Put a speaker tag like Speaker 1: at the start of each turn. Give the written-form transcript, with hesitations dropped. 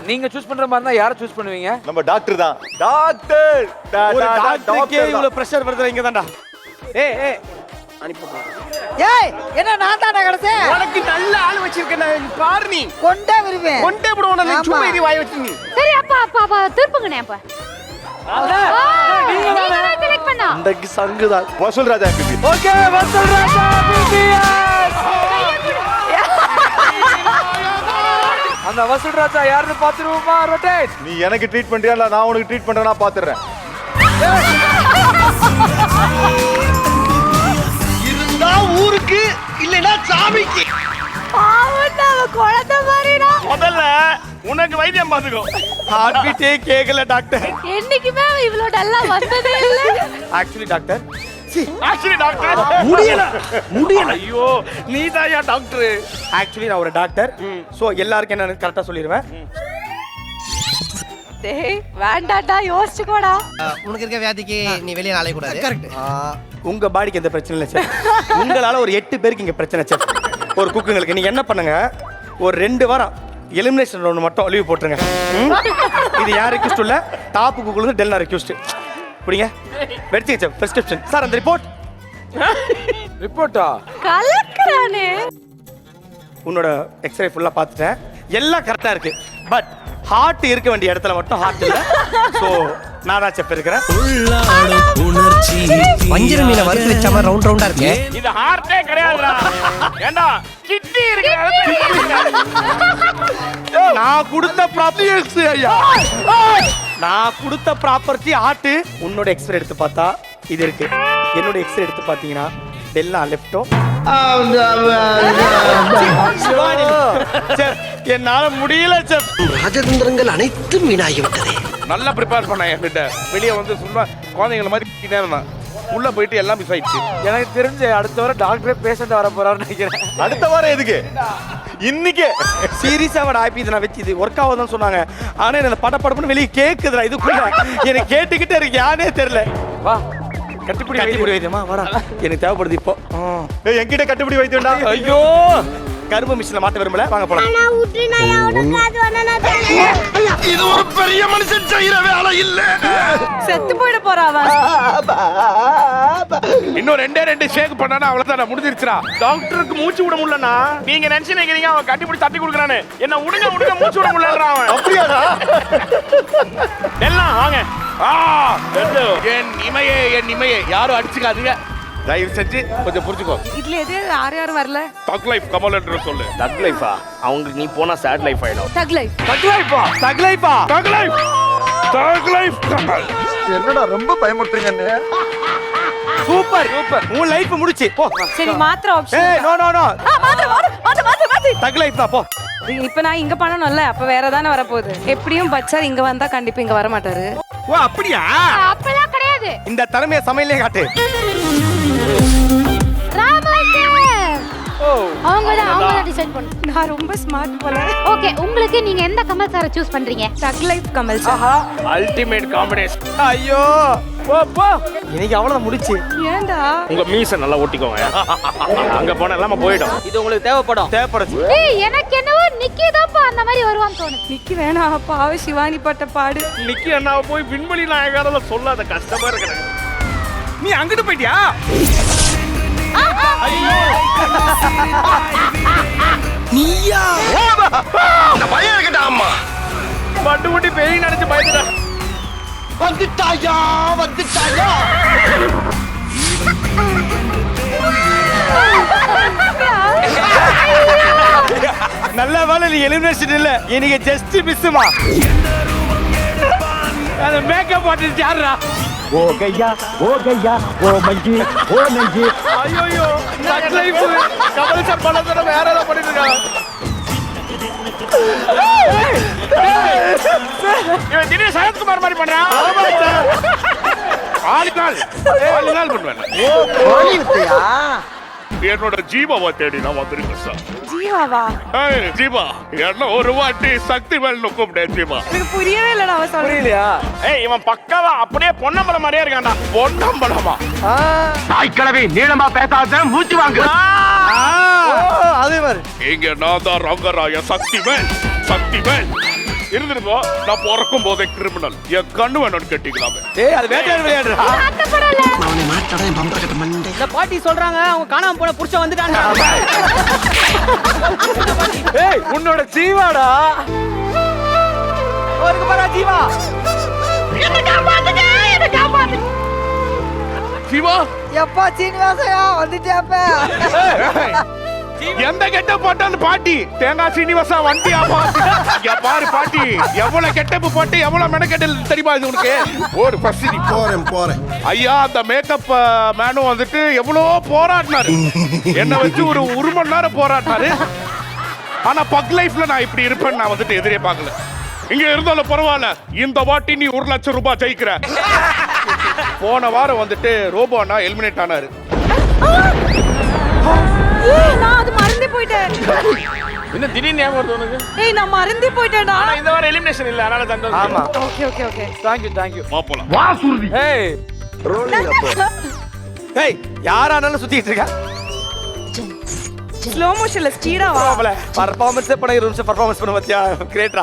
Speaker 1: நீங்க சூஸ் பண்ற மாதிரி தான் யாரை சூஸ் பண்ணுவீங்க?
Speaker 2: நம்ம டாக்டர் தான். டாக்டர்
Speaker 3: ஒரு டாக்டருக்கே இவ்வளவு பிரஷர் வருது இங்க தான்டா. ஏய் அனுப்பி
Speaker 4: ஏய் என்ன நான் தான்டா கடைசி.
Speaker 3: உனக்கு நல்ல ஆளு வச்சிருக்கேன் பாரு. நீ
Speaker 4: கொண்டே விரும்பேன்.
Speaker 3: கொண்டே விடுவோம். நீ சும்மா இரு வாய் வச்சு. நீ
Speaker 5: சரி அப்பா திருப்புங்கனே அப்ப. நீங்க தான் செலக்ட் பண்ணா.
Speaker 3: இந்தக்கு சங்குதான்.
Speaker 2: வசூல் ராஜா MVP.
Speaker 1: ஓகே வசூல் ராஜா பிபிஎஸ். அந்த வசூல் ராஜா யாருன்னு பாத்துருவோமா? ரொட்டேட்.
Speaker 2: நீ எனக்கு ட்ரீட் பண்றியா இல்ல நான் உனக்கு ட்ரீட் பண்றேனா பாத்துறேன்.
Speaker 3: இருந்தா ஊருக்கு இல்லனா சாமிக்கு.
Speaker 5: பாவண்டா குழந்தை மாதிரிடா.
Speaker 3: முதல்ல உனக்கு வைத்தியம் பாத்துக்கோ. ஹார்ட் பீட்டே கேக்கல டாக்டர்.
Speaker 5: என்னைக்குமே இவ்ளோ டல்லா வந்ததே இல்ல.
Speaker 3: ஆக்சுவலி டாக்டர் முடியல. ஐயோ நீதாயா டாக்டர்? ஆக்சுவலி நான் ஒரு டாக்டர். சோ எல்லாருக்கும் என்ன கரெக்ட்டா சொல்லிடுவேன்.
Speaker 5: டேய் வேண்டாடா யோசிச்சுக்கோடா.
Speaker 6: உனக்கு இருக்க வியாதிக்கு நீ வெளிய நாளே கூடாது. கரெக்ட்.
Speaker 3: உங்க பாடிக்கு எந்த பிரச்சனை இல்ல சார். உங்களால ஒரு 8 பேருக்கு இங்க பிரச்சனை சார். ஒரு குக்குங்களுக்கு நீங்க என்ன பண்ணுங்க, ஒரு 2 வாரம் எலிமினேஷன் ரவுண்ட் மட்டும் லீவ் போட்டுருங்க. இது யார் ரெக்வெஸ்ட் இல்ல, டாப் குக்குல டெல்னா ரெக்வெஸ்ட். புடிங்க வெட்சி சார் பிரிஸ்கிரிப்ஷன் சார். அந்த
Speaker 1: ரிப்போர்ட்டா
Speaker 5: கலக்குறானே.
Speaker 3: உன்னோட எக்ஸ்ரே ஃபுல்லா பார்த்துட்டேன், எல்லாம் கரெக்டா இருக்கு. பட் ஹார்ட் இருக்க வேண்டிய இடத்துல மட்டும் ஹார்ட் இல்ல. சோ நான் தான் செப் இருக்கிறேன்.
Speaker 6: வஞ்சிர மீனை வறுத்து வச்ச மாதிரி ரவுண்ட் ரவுண்டா இருக்கு.
Speaker 3: இது ஹார்ட்டே கிடையாதுடா. ஏண்டா கிட்னி இருக்கு. நான் கொடுத்த ப்ராப்பர்ட்டி ஐயா, நான் கொடுத்த ப்ராப்பர்ட்டி ஹார்ட். உன்னோட எக்ஸ்ரே எடுத்து பார்த்தா இது இருக்கு. என்னோட எக்ஸ்ரே எடுத்து பாத்தீங்கன்னா டெல்லா லெஃப்டோ. என்னால முடியல சார்.
Speaker 6: ராஜதந்திரங்கள் அனைத்தும் வீணாகிவிட்டது.
Speaker 7: நல்லா ப்ரிப்பேர் பண்ண என்கிட்ட வெளியே வந்து சும்மா குழந்தைங்கள மாதிரி கிட்டே இருந்தான். உள்ள போயிட்டு எல்லாம் மிஸ் ஆயிடுச்சு.
Speaker 1: எனக்கு தெரிஞ்சு அடுத்த வாரம் டாக்டரே பேஷண்ட் வர போறாருன்னு நினைக்கிறேன்.
Speaker 2: அடுத்த வாரம் எதுக்கு? இன்னைக்கே
Speaker 3: சீரியஸா அவட ஆப்பி இதை நான் வச்சு இது ஒர்க் ஆகுதுன்னு சொன்னாங்க. ஆனா என்ன படப்படப்புன்னு வெளியே கேக்குதுடா. இதுக்குள்ள எனக்கு கேட்டுக்கிட்டே இருக்கு, யானே தெரியல.
Speaker 1: வா கட்டிப்பிடி
Speaker 3: வைத்தியமா வாடா, எனக்கு தேவைப்படுது இப்போ.
Speaker 2: ஏய் என்கிட்ட கட்டுப்படி வைத்தியம்டா.
Speaker 3: ஐயோ கரும்பு மிஷின்ல மாட்ட விரும்பல, வாங்க போலாம். இது ஒரு பெரிய மனுஷன் செய்யற வேலை இல்ல.
Speaker 5: செத்து போயிட போறாவா.
Speaker 7: இன்னும் 2 ஷேக் பண்ணானா அவ்வளவுதான் முடிஞ்சிருச்சுடா.
Speaker 3: டாக்டருக்கு மூச்சு விட முடியலனா நீங்க நினைச்சு நிக்கிறீங்க அவன் கட்டிப்பிடி தட்டி கொடுக்கறானே. என்ன உடுங்க மூச்சு விட முடியலன்றான் அவன்.
Speaker 2: அப்படியாடா?
Speaker 3: எல்லாம் வாங்க.
Speaker 7: என் இமையே யாரும் அடிச்சுக்காதீங்க தயவு செஞ்சு கொஞ்சம் புரிஞ்சுக்கோ.
Speaker 5: இதுல எது யாரும் வரல.
Speaker 7: தக் லைஃப் கமல் என்று சொல்லு.
Speaker 3: தக் லைஃபா? அவங்களுக்கு நீ போனா சேட் லைஃப் ஆயிடும்.
Speaker 5: தக் லைஃப்.
Speaker 3: தக் லைஃபா? தக் லைஃபா?
Speaker 7: தக் லைஃப் தக் லைஃப் கமல்.
Speaker 2: என்னடா ரொம்ப பயமுறுத்துறீங்க.
Speaker 3: சூப்பர் உன் லைஃப் முடிச்சு போ.
Speaker 5: சரி மாத்திர ஆப்ஷன்.
Speaker 3: ஏய் நோ
Speaker 5: மாத்திர
Speaker 3: தக் லைஃப் தான் போ.
Speaker 5: இப்ப நான் இங்க பண்ணணும்ல, அப்ப வேற தானே வர போகுது. எப்படியும் பச்சார் இங்க வந்தா கண்டிப்பா இங்க வர மாட்டாரு.
Speaker 3: ஓ அப்படியா?
Speaker 5: அப்பலாம் கிடையாது.
Speaker 3: இந்த திறமைய சமையலே காட்டு.
Speaker 5: அவங்க தான் டிசைட் பண்ணு. நான் ரொம்ப ஸ்மார்ட் போல. ஓகே உங்களுக்கு நீங்க எந்த கமல் சாரை சூஸ் பண்றீங்க? தக் life Kamal sir.
Speaker 3: Ultimate combination. ஐயோ போ இன்னைக்கு அவ்வளவுதான் முடிச்சு.
Speaker 5: ஏன்டா?
Speaker 3: உங்க மீச நல்லா ஒட்டிக்கோங்க. அங்க போனா எல்லாமே போய்டும்.
Speaker 1: இது உங்களுக்கு தேவைப்படுது.
Speaker 5: ஏய் எனக்கு என்னவோ நிக்கி தான்ப்பா அந்த மாதிரி வருவான்னு தோணுது. நிக்கி வேணாம், பாவ சிவானி பட்ட பாடு.
Speaker 3: நிக்கி அண்ணாவை போய் விண்வெளி நாயகரால சொல்லாத, கஷ்டமா இருக்கு. நீ அங்கிட்டு போயிட்டியா? ஐயோ
Speaker 6: நீயா
Speaker 3: பயம் இருக்கட்டா. அம்மா பட்டு முட்டி பேய் நினைச்சு பயந்துடா.
Speaker 6: வந்துட்டாயா.
Speaker 3: நல்ல வேலை நீ எலிமினேஷன் இல்ல, எனக்கு ஜஸ்ட் மிஸ்மா. அந்த மேக்கப் ஆர்டிஸ்ட் யாரா?
Speaker 8: ஓ கையா ஓ மஞ்சி ஓ நஞ்சி.
Speaker 3: ஐயோ தக் லைஃப் கமல் சார் பலதர வேற ஏதோ பண்ணிட்டு இருக்காங்க. இவன் திடீர் சரத்குமார் மாதிரி பண்றான்.
Speaker 7: ஆளுநாள் பண்ணுவேன். என்னோட ஜீவாவை தேடி நான் வந்திருக்கேன் சார்.
Speaker 5: ஜீவாவா?
Speaker 7: ஜீவா என்ன ஒரு வாட்டி சக்தி மேல் கூப்பிட்டேன். ஜீவா
Speaker 5: எனக்கு புரியவே இல்லடா அவ சொல்றது.
Speaker 1: புரியலையா?
Speaker 3: ஏய் இவன் பக்காவா அப்படியே பொன்னம்பலம் மாதிரியே இருக்கான்டா.
Speaker 7: பொன்னம்பலமா?
Speaker 3: தாய்க்கிழவி நீளமா பேசாத, மூச்சு வாங்க. அதே மாதிரி
Speaker 7: இங்க நான் தான் ரங்கராய சக்தி மேல். இருந்திருக்கோ நான் பிறக்கும் போதே கிரிமினல் என் கண்ணு வேணும்னு கேட்டீங்களாமே.
Speaker 3: ஏய் அது வேட்டையாடு விளையாடுறா.
Speaker 6: அவனை மாட்டாடா என் பம்பர கட்ட மண்டை.
Speaker 4: இந்த பாட்டி சொல்றாங்க அவங்க காணாம போன புருஷன் வந்துட்டாங்க.
Speaker 1: ஏய் உன்னோட ஜீவாடா.
Speaker 4: ஒருக்கு பாரா ஜீவா.
Speaker 7: சிவா
Speaker 4: எப்பா சீனிவாசயா வந்துட்டேப்ப.
Speaker 7: எந்த கெட்ட போட்டான்னு பாட்டி தேங்காய் சீனிவாசா வண்டியாமா. இங்க பாரு பாட்டி எவ்வளவு கெட்டப்பு போட்டு எவ்வளவு மெனக்கெட்டல் தெரியுமா இது உனக்கு. ஒரு பசிடி
Speaker 6: போறேன்
Speaker 7: ஐயா அந்த மேக்கப் மேனும் வந்துட்டு எவ்வளோ போராடினாரு. என்ன வச்சு ஒரு மணி நேரம் போராடினாரு. ஆனா பக் லைஃப்ல நான் இப்படி இருப்பேன்னு நான் வந்துட்டு எதிரே பார்க்கல. இங்க இருந்தாலும் பரவாயில்ல, இந்த வாட்டி நீ 1 லட்சம் ரூபாய் ஜெயிக்கிற. போன வாரம் வந்துட்டு ரோபோனா எலிமினேட் ஆனாரு.
Speaker 4: ஏய் நான் அது மறந்து போயிட்டேன்.
Speaker 1: என்ன திடீர்னு ஞாபகம் வருது உனக்கு?
Speaker 4: ஏய் நான் மறந்து போயிட்டேன்டா.
Speaker 1: ஆனா இந்த வாரம் எலிமினேஷன் இல்ல, அதனால சந்தோஷம்.
Speaker 3: ஆமா.
Speaker 4: ஓகே.
Speaker 1: Thank you.
Speaker 7: வா போலாம்.
Speaker 8: வா சுருதி.
Speaker 1: ஏய்
Speaker 3: ஏய் யாரானாலும் சுத்திட்டு இருக்கா.
Speaker 4: ஸ்லோ மோஷன்ல ஸ்பீடா வா.
Speaker 3: பர்ஃபார்மன்ஸே பண்ண 1 நிமிஷம் பர்ஃபார்மன்ஸ் பண்ண பத்தியா கிரேட்ரா.